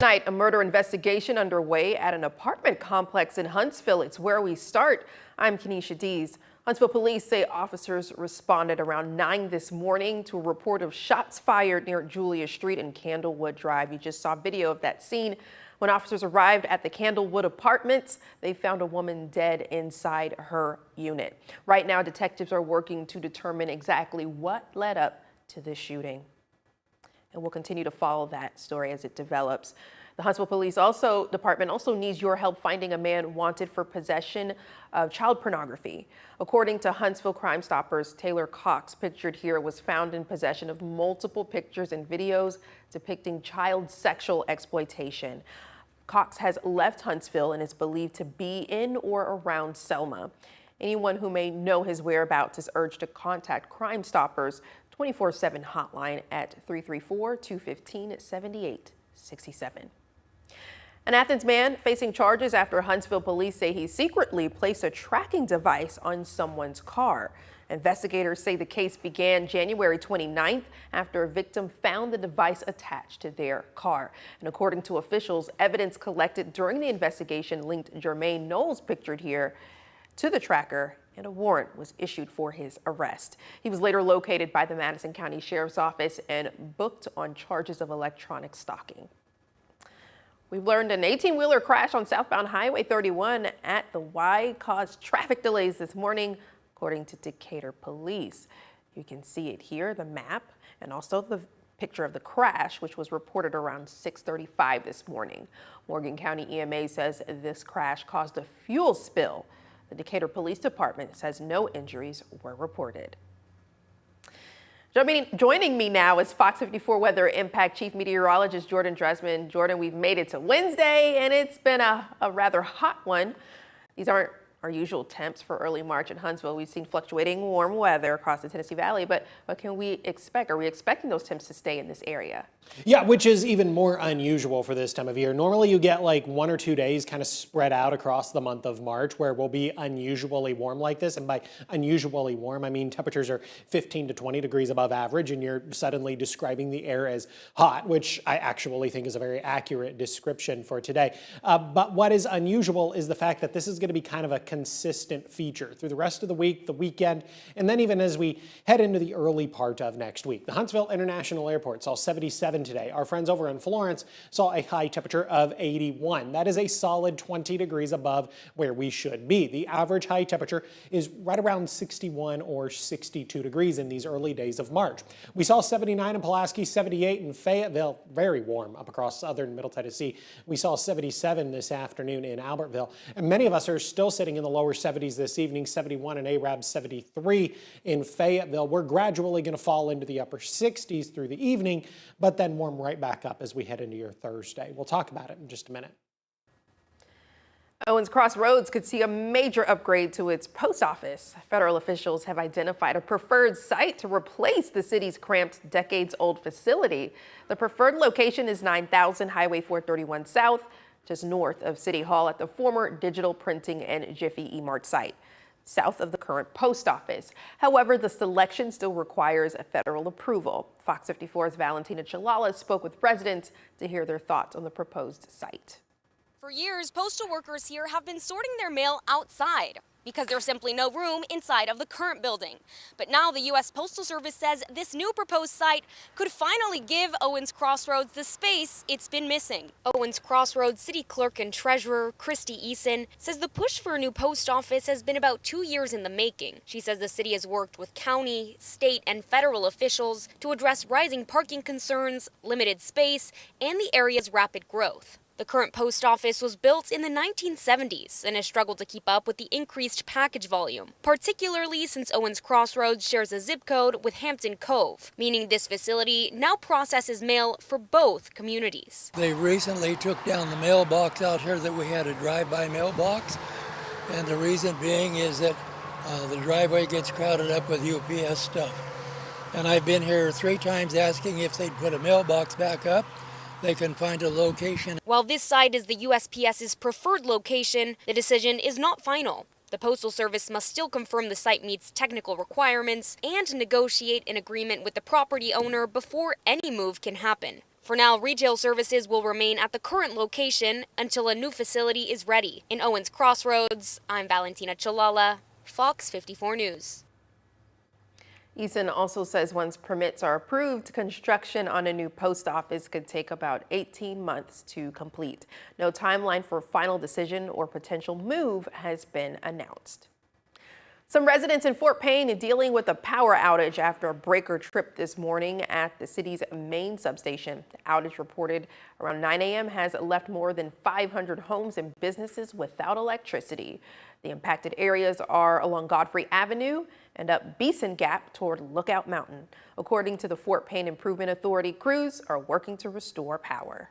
Tonight, a murder investigation underway at an apartment complex in Huntsville. It's where we start. I'm Kenesha Dees. Huntsville police say officers responded around 9 this morning to a report of shots fired near Julia Street and Candlewood Drive. You just saw video of that scene. When officers arrived at the Candlewood apartments, they found a woman dead inside her unit. Right now, detectives are working to determine exactly what led up to this shooting. And we'll continue to follow that story as it develops. The Huntsville Police Department also needs your help finding a man wanted for possession of child pornography. According to Huntsville Crime Stoppers, Taylor Cox, pictured here, was found in possession of multiple pictures and videos depicting child sexual exploitation. Cox has left Huntsville and is believed to be in or around Selma. Anyone who may know his whereabouts is urged to contact Crime Stoppers 24/7 hotline at 334-215-7867. An Athens man facing charges after Huntsville police say he secretly placed a tracking device on someone's car. Investigators say the case began January 29th after a victim found the device attached to their car. And according to officials, evidence collected during the investigation linked Jermaine Knowles, pictured here, to the tracker, and a warrant was issued for his arrest. He was later located by the Madison County Sheriff's Office and booked on charges of electronic stalking. We've learned an 18-wheeler crash on southbound Highway 31 at the Y caused traffic delays this morning, according to Decatur police. You can see it here, the map, and also the picture of the crash, which was reported around 6:35 this morning. Morgan County EMA says this crash caused a fuel spill. The Decatur Police Department says no injuries were reported. Joining me now is Fox 54 Weather Impact Chief Meteorologist Jordan Dresman. Jordan, we've made it to Wednesday, and it's been a rather hot one. These aren't our usual temps for early March in Huntsville. We've seen fluctuating warm weather across the Tennessee Valley, but what can we expect? Are we expecting those temps to stay in this area? Yeah, which is even more unusual for this time of year. Normally you get like 1 or 2 days kind of spread out across the month of March where we'll be unusually warm like this. And by unusually warm, I mean temperatures are 15 to 20 degrees above average, and you're suddenly describing the air as hot, which I actually think is a very accurate description for today. But what is unusual is the fact that this is going to be kind of a consistent feature through the rest of the week, the weekend, and then even as we head into the early part of next week. The Huntsville International Airport saw 77 today. Our friends over in Florence saw a high temperature of 81. That is a solid 20 degrees above where we should be. The average high temperature is right around 61 or 62 degrees in these early days of March. We saw 79 in Pulaski, 78 in Fayetteville, very warm up across southern Middle Tennessee. We saw 77 this afternoon in Albertville, and many of us are still sitting in the lower 70s this evening, 71 in Arab, 73 in Fayetteville. We're gradually going to fall into the upper 60s through the evening, but then warm right back up as we head into your Thursday. We'll talk about it in just a minute. Owens Crossroads could see a major upgrade to its post office. Federal officials have identified a preferred site to replace the city's cramped, decades-old facility. The preferred location is 9000 Highway 431 South, just north of City Hall at the former Digital Printing and Jiffy E-Mart site, south of the current post office. However, the selection still requires a federal approval. Fox 54's Valentina Chalala spoke with residents to hear their thoughts on the proposed site. For years, postal workers here have been sorting their mail outside because there's simply no room inside of the current building. But now the U.S. Postal Service says this new proposed site could finally give Owens Crossroads the space it's been missing. Owens Crossroads City Clerk and Treasurer Christy Eason says the push for a new post office has been about 2 years in the making. She says the city has worked with county, state, and federal officials to address rising parking concerns, limited space, and the area's rapid growth. The current post office was built in the 1970s and has struggled to keep up with the increased package volume, particularly since Owens Crossroads shares a zip code with Hampton Cove, meaning this facility now processes mail for both communities. They recently took down the mailbox out here that we had, a drive-by mailbox, and the reason being is that the driveway gets crowded up with UPS stuff. And I've been here 3 times asking if they'd put a mailbox back up. They can find a location. While this site is the USPS's preferred location, the decision is not final. The Postal Service must still confirm the site meets technical requirements and negotiate an agreement with the property owner before any move can happen. For now, retail services will remain at the current location until a new facility is ready. In Owens Crossroads, I'm Valentina Chalala, Fox 54 News. Eason also says once permits are approved, construction on a new post office could take about 18 months to complete. No timeline for final decision or potential move has been announced. Some residents in Fort Payne are dealing with a power outage after a breaker tripped this morning at the city's main substation. The outage reported around 9 a.m. has left more than 500 homes and businesses without electricity. The impacted areas are along Godfrey Avenue and up Beeson Gap toward Lookout Mountain. According to the Fort Payne Improvement Authority, crews are working to restore power.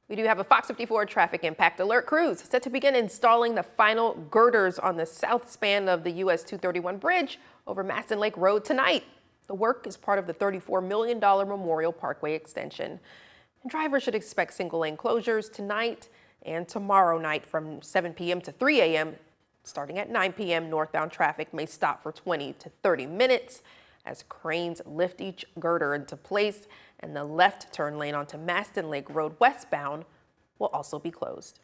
We do have a Fox 54 traffic impact alert. Crews set to begin installing the final girders on the south span of the US 231 bridge over Maston Lake Road tonight. The work is part of the $34 million Memorial Parkway extension. And drivers should expect single-lane closures tonight and tomorrow night from 7 p.m. to 3 a.m. Starting at 9 p.m., northbound traffic may stop for 20 to 30 minutes as cranes lift each girder into place, and the left turn lane onto Maston Lake Road westbound will also be closed.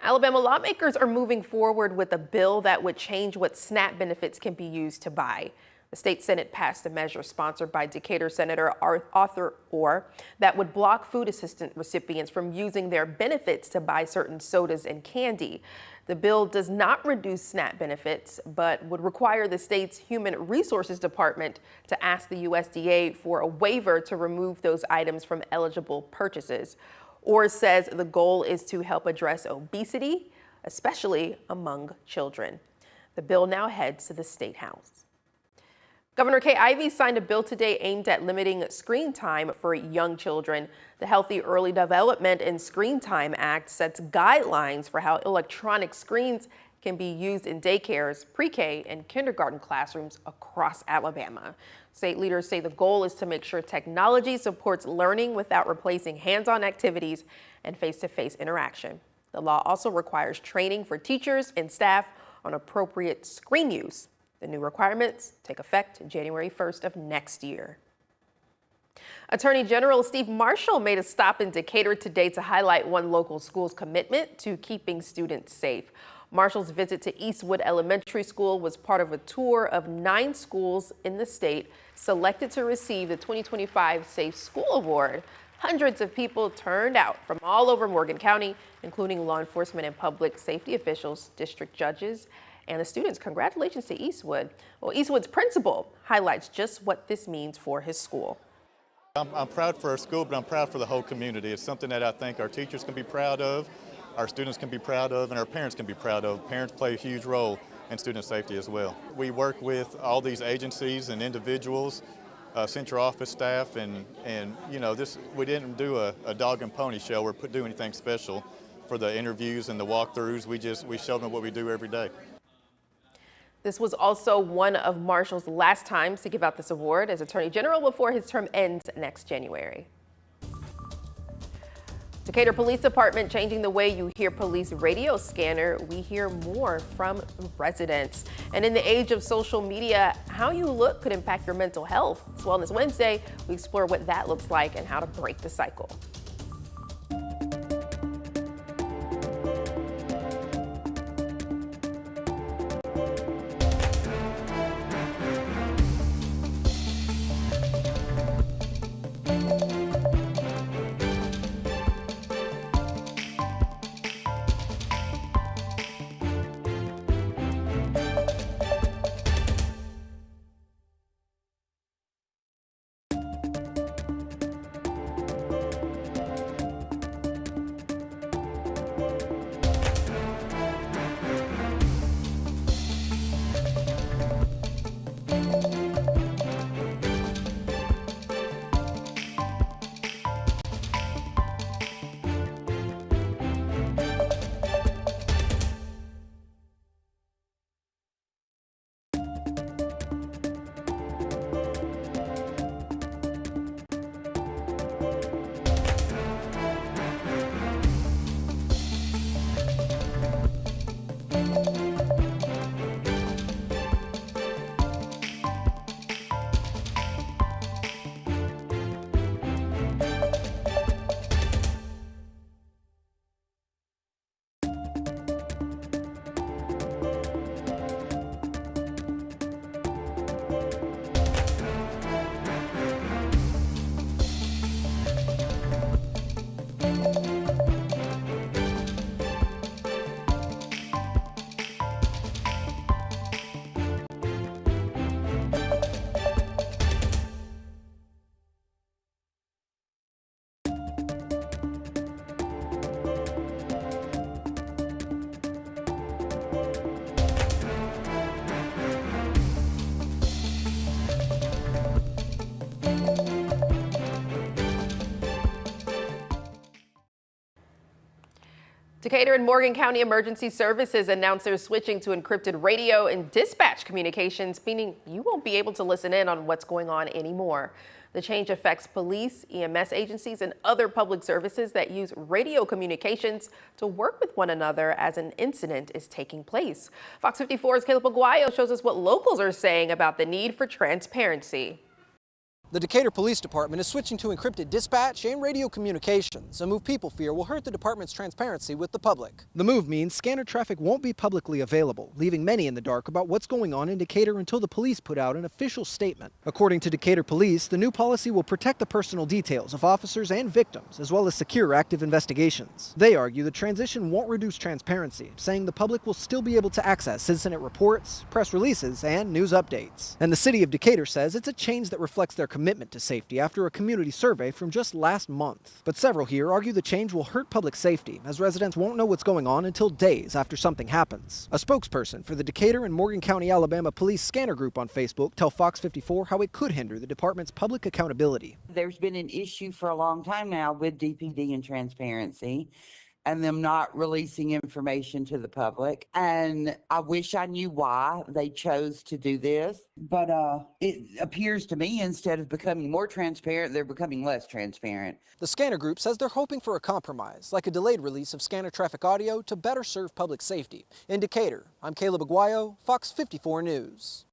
Alabama lawmakers are moving forward with a bill that would change what SNAP benefits can be used to buy. The state Senate passed a measure sponsored by Decatur Senator Arthur Orr that would block food assistance recipients from using their benefits to buy certain sodas and candy. The bill does not reduce SNAP benefits, but would require the state's Human Resources Department to ask the USDA for a waiver to remove those items from eligible purchases. Orr says the goal is to help address obesity, especially among children. The bill now heads to the State House. Governor Kay Ivey signed a bill today aimed at limiting screen time for young children. The Healthy Early Development and Screen Time Act sets guidelines for how electronic screens can be used in daycares, pre-K, and kindergarten classrooms across Alabama. State leaders say the goal is to make sure technology supports learning without replacing hands-on activities and face-to-face interaction. The law also requires training for teachers and staff on appropriate screen use. The new requirements take effect January 1st of next year. Attorney General Steve Marshall made a stop in Decatur today to highlight one local school's commitment to keeping students safe. Marshall's visit to Eastwood Elementary School was part of a tour of 9 schools in the state selected to receive the 2025 Safe School Award. Hundreds of people turned out from all over Morgan County, including law enforcement and public safety officials, district judges, and the students. Congratulations to Eastwood. Well, Eastwood's principal highlights just what this means for his school. I'm proud for our school, but I'm proud for the whole community. It's something that I think our teachers can be proud of, our students can be proud of, and our parents can be proud of. Parents play a huge role in student safety as well. We work with all these agencies and individuals, central office staff, and you know, we didn't do a dog and pony show or do anything special for the interviews and the walkthroughs. We showed them what we do every day. This was also one of Marshall's last times to give out this award as Attorney General before his term ends next January. Decatur Police Department changing the way you hear police radio scanner. We hear more from residents. And in the age of social media, how you look could impact your mental health. It's Wellness Wednesday. We explore what that looks like and how to break the cycle. Decatur and Morgan County Emergency Services announced they're switching to encrypted radio and dispatch communications, meaning you won't be able to listen in on what's going on anymore. The change affects police, EMS agencies, and other public services that use radio communications to work with one another as an incident is taking place. Fox 54's Caleb Aguayo shows us what locals are saying about the need for transparency. The Decatur Police Department is switching to encrypted dispatch and radio communications, a move people fear will hurt the department's transparency with the public. The move means scanner traffic won't be publicly available, leaving many in the dark about what's going on in Decatur until the police put out an official statement. According to Decatur Police, the new policy will protect the personal details of officers and victims, as well as secure active investigations. They argue the transition won't reduce transparency, saying the public will still be able to access incident reports, press releases, and news updates. And the city of Decatur says it's a change that reflects their commitment to safety after a community survey from just last month. But several here argue the change will hurt public safety, as residents won't know what's going on until days after something happens. A spokesperson for the Decatur and Morgan County, Alabama Police Scanner Group on Facebook tell Fox 54 how it could hinder the department's public accountability. There's been an issue for a long time now with DPD and transparency, and them not releasing information to the public. And I wish I knew why they chose to do this, but it appears to me instead of becoming more transparent, they're becoming less transparent. The Scanner Group says they're hoping for a compromise, like a delayed release of scanner traffic audio to better serve public safety. In Decatur, I'm Caleb Aguayo, Fox 54 News.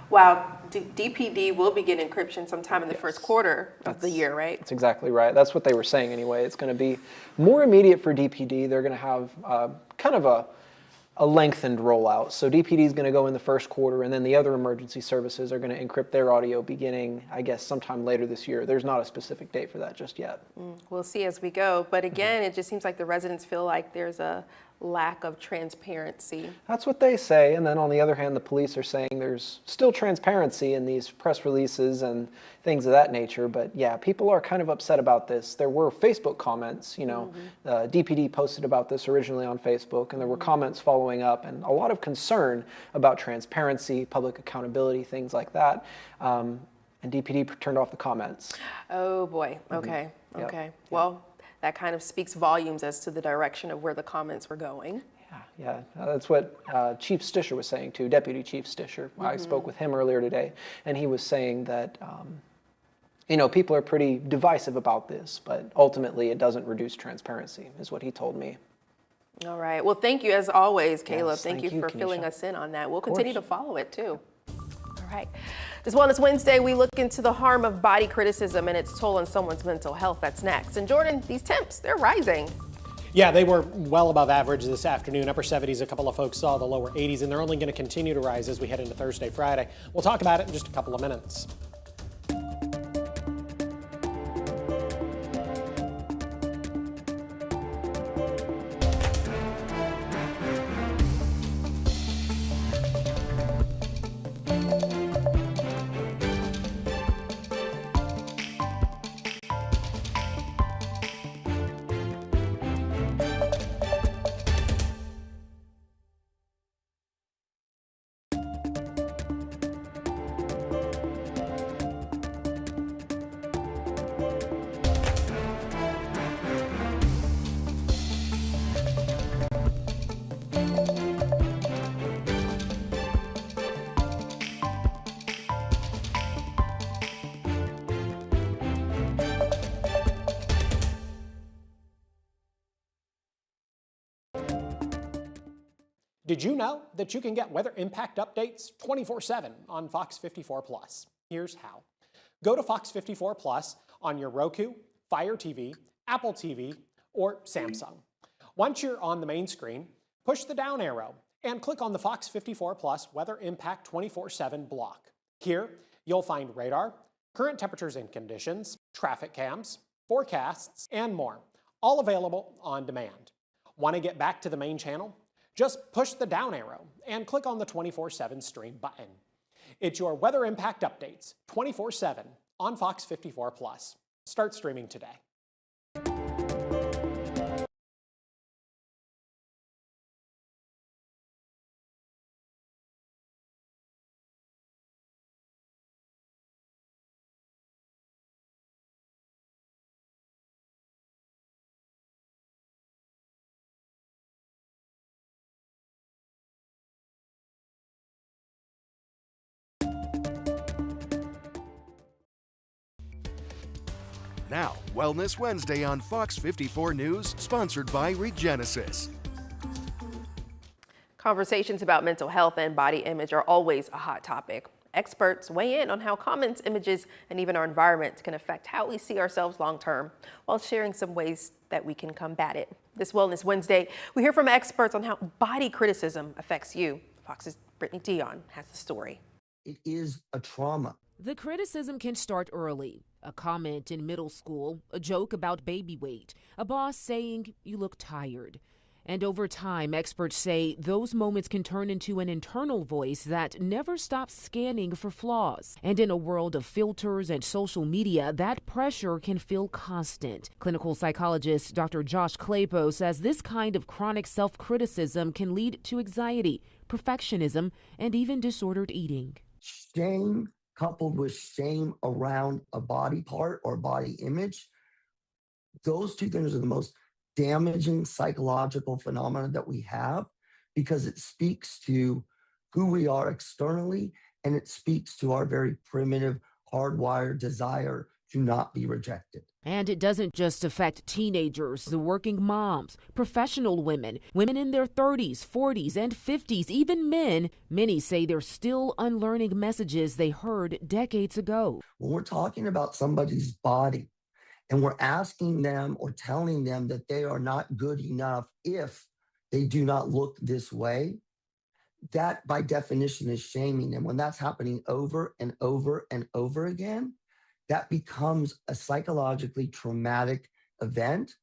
Wow, DPD will begin encryption sometime in the first quarter of the year, right? That's exactly right. That's what they were saying anyway. It's going to be more immediate for DPD. They're going to have kind of a lengthened rollout. So DPD is going to go in the first quarter, and then the other emergency services are going to encrypt their audio beginning, I guess, sometime later this year. There's not a specific date for that just yet. We'll see as we go. But again, it just seems like the residents feel like there's a lack of transparency. That's what they say. And then on the other hand, the police are saying there's still transparency in these press releases and things of that nature. But yeah, people are kind of upset about this. There were Facebook comments, DPD posted about this originally on Facebook, and there were comments following up and a lot of concern about transparency, public accountability, things like that. And DPD turned off the comments. Oh boy, okay, okay. Yep. Well, that kind of speaks volumes as to the direction of where the comments were going. Yeah, that's what Chief Stisher was saying too, Deputy Chief Stisher. I spoke with him earlier today, and he was saying that, people are pretty divisive about this, but ultimately it doesn't reduce transparency, is what he told me. All right. Well, thank you as always, Caleb. Yes, thank you for Kenesha. filling us in on that. We'll continue to follow it too. All right. This Wellness Wednesday, we look into the harm of body criticism and its toll on someone's mental health. That's next. And Jordan, these temps, they're rising. Yeah, they were well above average this afternoon. Upper 70s, a couple of folks saw the lower 80s, and they're only going to continue to rise as we head into Thursday, Friday. We'll talk about it in just a couple of minutes. Did you know that you can get weather impact updates 24/7 on Fox 54 Plus? Here's how. Go to Fox 54 Plus on your Roku, Fire TV, Apple TV, or Samsung. Once you're on the main screen, push the down arrow and click on the Fox 54 Plus Weather Impact 24/7 block. Here, you'll find radar, current temperatures and conditions, traffic cams, forecasts, and more, all available on demand. Want to get back to the main channel? Just push the down arrow and click on the 24/7 stream button. It's your weather impact updates 24/7 on Fox 54 Plus. Start streaming today. Now, Wellness Wednesday on Fox 54 News, sponsored by Regenesis. Conversations about mental health and body image are always a hot topic. Experts weigh in on how comments, images, and even our environment can affect how we see ourselves long term, while sharing some ways that we can combat it. This Wellness Wednesday, we hear from experts on how body criticism affects you. Fox's Brittany Dion has the story. It is a trauma. The criticism can start early. A comment in middle school, a joke about baby weight, a boss saying you look tired. And over time, experts say those moments can turn into an internal voice that never stops scanning for flaws. And in a world of filters and social media, that pressure can feel constant. Clinical psychologist Dr. Josh Clapo says this kind of chronic self-criticism can lead to anxiety, perfectionism, and even disordered eating. Shame coupled with shame around a body part or body image, those two things are the most damaging psychological phenomena that we have, because it speaks to who we are externally, and it speaks to our very primitive, hardwired desire to not be rejected. And it doesn't just affect teenagers, the working moms, professional women, women in their 30s, 40s, and 50s, even men. Many say they're still unlearning messages they heard decades ago. When we're talking about somebody's body and we're asking them or telling them that they are not good enough if they do not look this way, that by definition is shaming them. When that's happening over and over and over again, that becomes a psychologically traumatic event.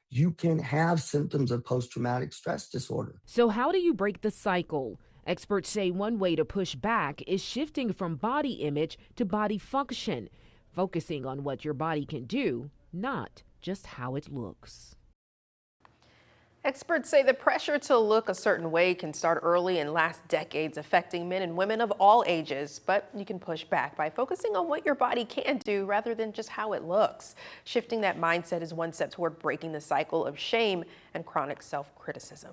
You can have symptoms of post-traumatic stress disorder. So how do you break the cycle? Experts say one way to push back is shifting from body image to body function, focusing on what your body can do, not just how it looks. Experts say the pressure to look a certain way can start early and last decades, affecting men and women of all ages. But you can push back by focusing on what your body can do rather than just how it looks. Shifting that mindset is one step toward breaking the cycle of shame and chronic self-criticism.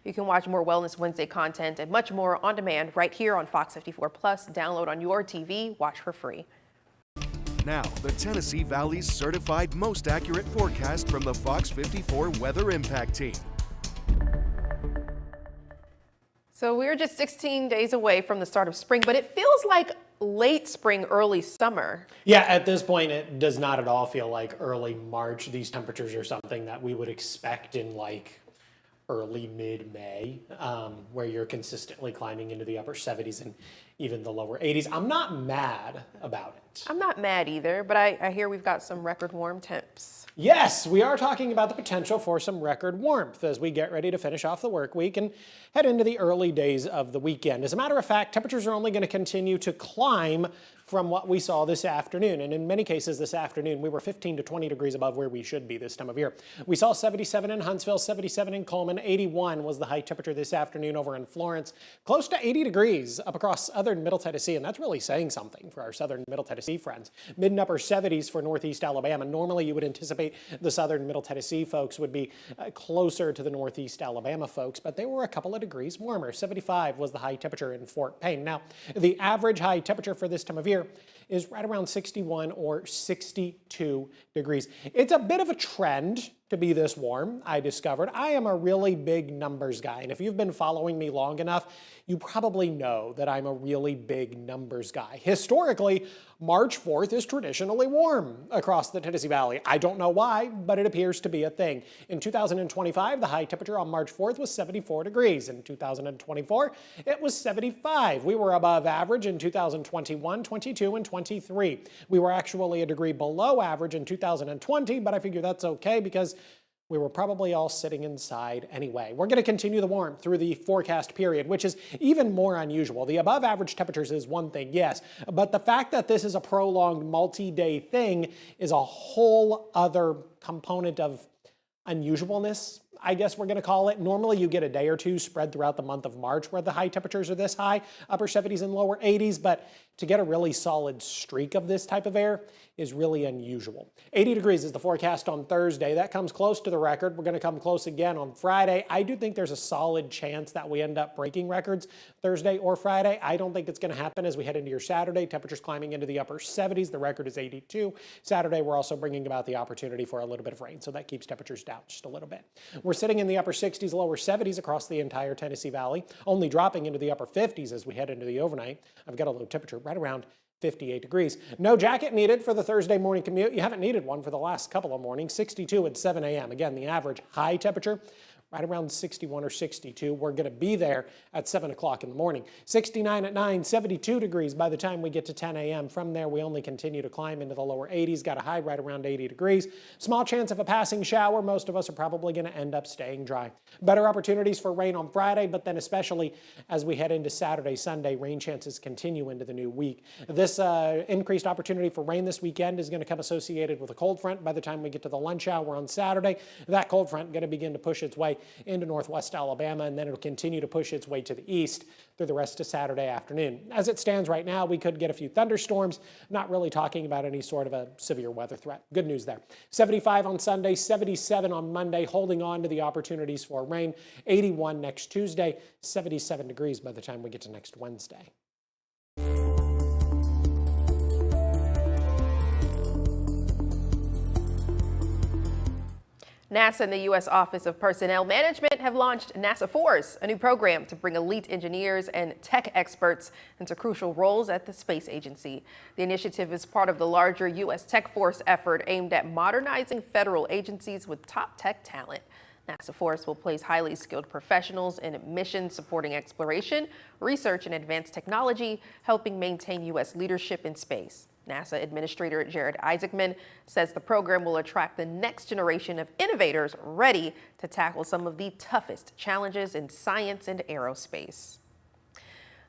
You can watch more Wellness Wednesday content and much more on demand right here on Fox 54 Plus. Download on your TV, watch for free. Now, the Tennessee Valley's certified most accurate forecast from the Fox 54 Weather Impact Team. So we're just 16 days away from the start of spring, but it feels like late spring, early summer. Yeah, at this point, it does not at all feel like early March. These temperatures are something that we would expect in like early mid-May, where you're consistently climbing into the upper 70s and even the lower 80s. I'm not mad about it. I'm not mad either, but I hear we've got some record warm temps. Yes, we are talking about the potential for some record warmth as we get ready to finish off the work week and head into the early days of the weekend. As a matter of fact, temperatures are only going to continue to climb from what we saw this afternoon. And in many cases this afternoon, we were 15 to 20 degrees above where we should be this time of year. We saw 77 in Huntsville, 77 in Coleman, 81 was the high temperature this afternoon over in Florence, close to 80 degrees up across southern Middle Tennessee. And that's really saying something for our southern Middle Tennessee friends. Mid and upper 70s for northeast Alabama. Normally you would anticipate the southern Middle Tennessee folks would be closer to the northeast Alabama folks, but they were a couple of degrees warmer. 75 was the high temperature in Fort Payne. Now, the average high temperature for this time of year is right around 61 or 62 degrees. It's a bit of a trend to be this warm, I discovered. I am a really big numbers guy, and if you've been following me long enough, you probably know that I'm a really big numbers guy. Historically, March 4th is traditionally warm across the Tennessee Valley. I don't know why, but it appears to be a thing. In 2025, the high temperature on March 4th was 74 degrees. In 2024, it was 75. We were above average in 2021, 22, and 23. We were actually a degree below average in 2020, but I figure that's okay because we were probably all sitting inside anyway. We're going to continue the warmth through the forecast period, which is even more unusual. The above average temperatures is one thing, yes, but the fact that this is a prolonged multi-day thing is a whole other component of unusualness I guess we're going to call it. Normally you get a day or two spread throughout the month of March where the high temperatures are this high, upper 70s and lower 80s, but to get a really solid streak of this type of air is really unusual. 80 degrees is the forecast on Thursday. That comes close to the record. We're going to come close again on Friday. I do think there's a solid chance that we end up breaking records Thursday or Friday. I don't think it's going to happen as we head into your Saturday. Temperatures climbing into the upper 70s. The record is 82. Saturday, we're also bringing about the opportunity for a little bit of rain, so that keeps temperatures down just a little bit. We're sitting in the upper 60s, lower 70s across the entire Tennessee Valley, only dropping into the upper 50s as we head into the overnight. I've got a low temperature right around 58 degrees. No jacket needed for the Thursday morning commute. You haven't needed one for the last couple of mornings. 62 at 7 a.m. Again, the average high temperature right around 61 or 62. We're going to be there at 7 o'clock in the morning. 69 at 9, 72 degrees by the time we get to 10 a.m. From there, we only continue to climb into the lower 80s, got a high right around 80 degrees. Small chance of a passing shower. Most of us are probably going to end up staying dry. Better opportunities for rain on Friday, but then especially as we head into Saturday, Sunday, rain chances continue into the new week. This increased opportunity for rain this weekend is going to come associated with a cold front by the time we get to the lunch hour on Saturday. That cold front going to begin to push its way into northwest Alabama, and then it'll continue to push its way to the east through the rest of Saturday afternoon. As it stands right now, we could get a few thunderstorms, not really talking about any sort of a severe weather threat. Good news there. 75 on Sunday, 77 on Monday, holding on to the opportunities for rain. 81 next Tuesday, 77 degrees by the time we get to next Wednesday. NASA and the U.S. Office of Personnel Management have launched NASA Force, a new program to bring elite engineers and tech experts into crucial roles at the space agency. The initiative is part of the larger U.S. Tech Force effort aimed at modernizing federal agencies with top tech talent. NASA Force will place highly skilled professionals in missions supporting exploration, research, and advanced technology, helping maintain U.S. leadership in space. NASA Administrator Jared Isaacman says the program will attract the next generation of innovators ready to tackle some of the toughest challenges in science and aerospace.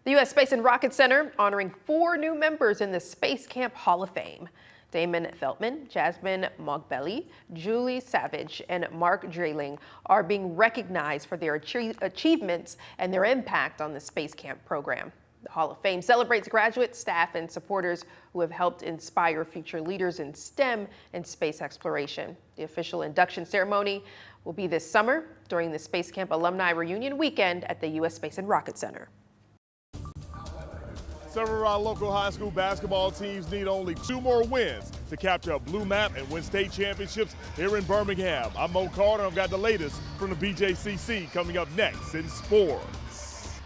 The U.S. Space and Rocket Center honoring 4 new members in the Space Camp Hall of Fame. Damon Feltman, Jasmine Mogbelli, Julie Savage, and Mark Drayling are being recognized for their achievements and their impact on the Space Camp program. The Hall of Fame celebrates graduates, staff, and supporters who have helped inspire future leaders in STEM and space exploration. The official induction ceremony will be this summer during the Space Camp Alumni Reunion Weekend at the U.S. Space and Rocket Center. Several of our local high school basketball teams need only 2 more wins to capture a blue map and win state championships here in Birmingham. I'm Mo Carter. I've got the latest from the BJCC coming up next in sports.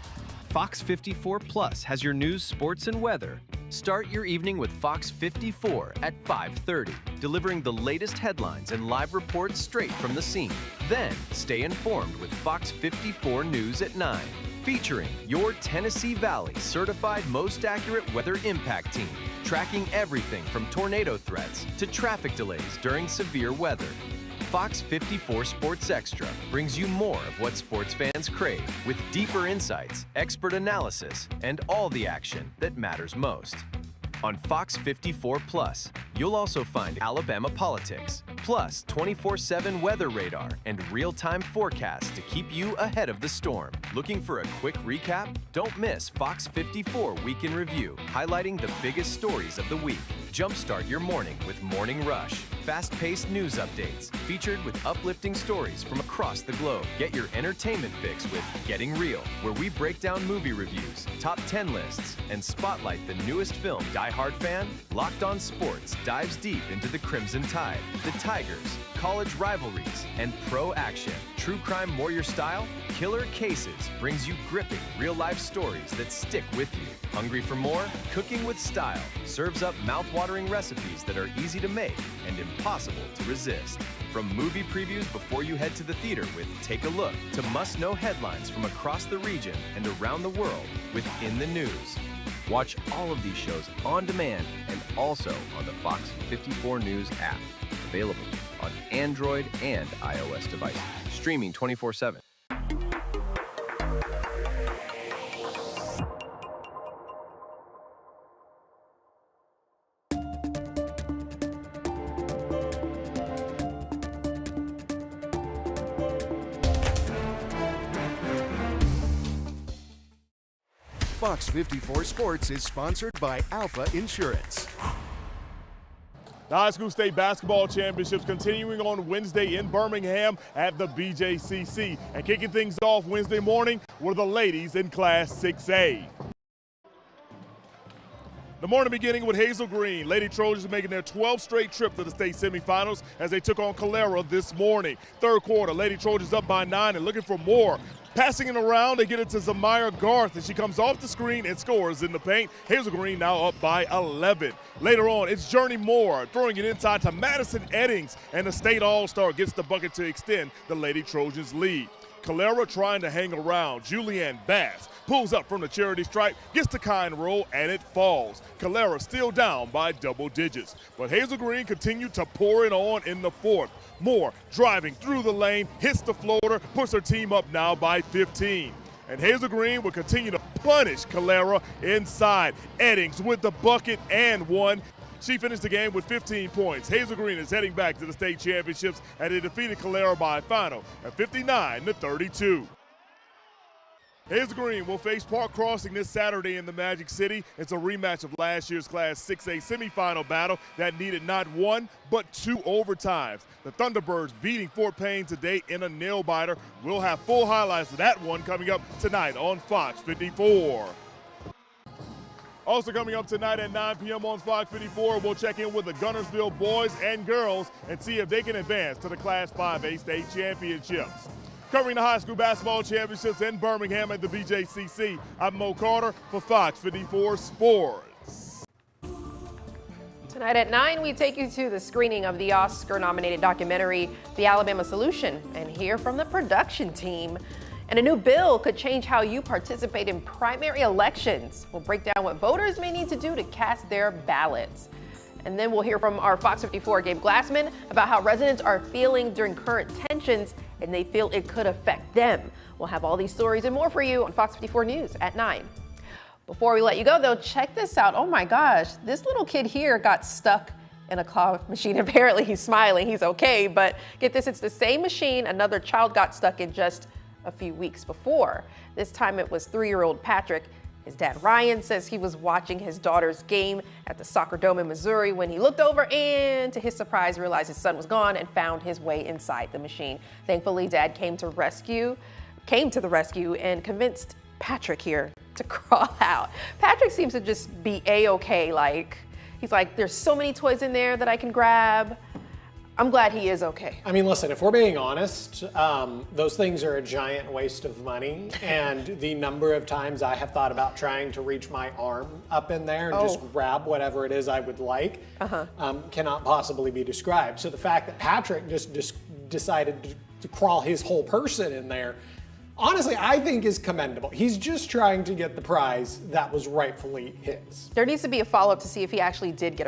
Fox 54 Plus has your news, sports, and weather. Start your evening with Fox 54 at 5:30, delivering the latest headlines and live reports straight from the scene. Then stay informed with Fox 54 News at 9, featuring your Tennessee Valley certified most accurate weather impact team, tracking everything from tornado threats to traffic delays during severe weather. Fox 54 Sports Extra brings you more of what sports fans crave, with deeper insights, expert analysis, and all the action that matters most. On Fox 54 Plus, you'll also find Alabama politics, plus 24/7 weather radar and real-time forecasts to keep you ahead of the storm. Looking for a quick recap? Don't miss Fox 54 Week in Review, highlighting the biggest stories of the week. Jumpstart your morning with Morning Rush. Fast-paced news updates featured with uplifting stories from across the globe. Get your entertainment fix with Getting Real, where we break down movie reviews, top 10 lists, and spotlight the newest film. Die Hard fan? Locked On Sports dives deep into the Crimson Tide, the Tigers, college rivalries, and pro action. True Crime Warrior Style? Killer Cases brings you gripping real-life stories that stick with you. Hungry for more? Cooking with Style serves up mouth-watering recipes that are easy to make and impossible to resist. From movie previews before you head to the theater with Take a Look to must-know headlines from across the region and around the world with In the News. Watch all of these shows on demand and also on the Fox 54 News app. Available on Android and iOS devices. Streaming 24/7. Fox 54 Sports is sponsored by Alpha Insurance. The high school state basketball championships continuing on Wednesday in Birmingham at the BJCC. And kicking things off Wednesday morning were the ladies in Class 6A. The morning beginning with Hazel Green. Lady Trojans making their 12th straight trip to the state semifinals as they took on Calera this morning. Third quarter, Lady Trojans up by 9 and looking for more. Passing it around, they get it to Zamira Garth, and she comes off the screen and scores in the paint. Hazel Green now up by 11. Later on, it's Journey Moore throwing it inside to Madison Eddings, and the state all-star gets the bucket to extend the Lady Trojans lead. Calera trying to hang around. Julianne Bass pulls up from the charity stripe, gets the kind roll, and it falls. Calera still down by double digits. But Hazel Green continued to pour it on in the fourth. Moore driving through the lane, hits the floater, puts her team up now by 15. And Hazel Green will continue to punish Calera inside. Eddings with the bucket and one. She finished the game with 15 points. Hazel Green is heading back to the state championships, and they defeated Calera by a final at 59-32. Hazel Green will face Park Crossing this Saturday in the Magic City. It's a rematch of last year's Class 6A semifinal battle that needed not one, but 2 overtimes. The Thunderbirds beating Fort Payne today in a nail-biter. We'll have full highlights of that one coming up tonight on Fox 54. Also coming up tonight at 9 p.m. on Fox 54, we'll check in with the Gunnersville boys and girls and see if they can advance to the Class 5A state championships. Covering the high school basketball championships in Birmingham at the BJCC, I'm Mo Carter for Fox 54 Sports. Tonight at 9, we take you to the screening of the Oscar-nominated documentary, The Alabama Solution, and hear from the production team. And a new bill could change how you participate in primary elections. We'll break down what voters may need to do to cast their ballots. And then we'll hear from our Fox 54 Gabe Glassman about how residents are feeling during current tensions and they feel it could affect them. We'll have all these stories and more for you on Fox 54 News at 9. Before we let you go, though, check this out. Oh my gosh, this little kid here got stuck in a claw machine. Apparently he's smiling, he's okay, but get this, it's the same machine another child got stuck in just a few weeks before. This time it was 3-year-old Patrick. His dad, Ryan, says he was watching his daughter's game at the soccer dome in Missouri when he looked over and, to his surprise, realized his son was gone and found his way inside the machine. Thankfully, Dad came to the rescue and convinced Patrick here to crawl out. Patrick seems to just be A-okay. He's like, there's so many toys in there that I can grab. I'm glad he is okay. I mean, listen, if we're being honest, those things are a giant waste of money. And the number of times I have thought about trying to reach my arm up in there and just grab whatever it is I would like cannot possibly be described. So the fact that Patrick just decided to crawl his whole person in there, honestly, I think is commendable. He's just trying to get the prize that was rightfully his. There needs to be a follow-up to see if he actually did get a